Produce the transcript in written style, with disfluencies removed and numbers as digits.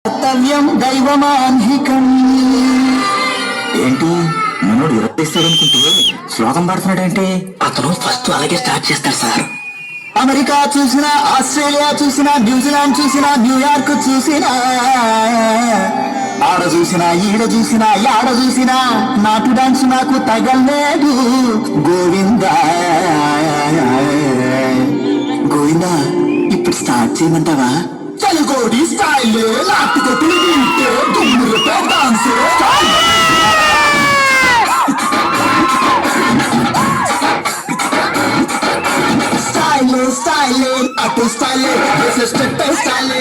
కర్తవ్యం దైవమాన్హికం. ఏంటి మనోడు ఇరవైస్తాడు అనుకుంటే శ్లోకం పాడుతున్నాడేంటి? అతను ఫస్ట్ అలాగే స్టార్ట్ చేస్తాడు సార్. అమెరికా చూసినా, ఆస్ట్రేలియా చూసినా, న్యూజిలాండ్ చూసినా, న్యూయార్క్ చూసినా, ఆడ చూసినా, ఈడ చూసినా, యాడ చూసినా నాటు డాన్స్ నాకు తగలేదు. గోవిందా గోవిందా, ఇప్పుడు స్టార్ట్ చేయమంటావా? చలుకోడి స్టైల్ నాటుకొట్టులు తింటే దుమ్ములతో డాన్స్ స్టైల్ అటు స్టైల్ స్టైల్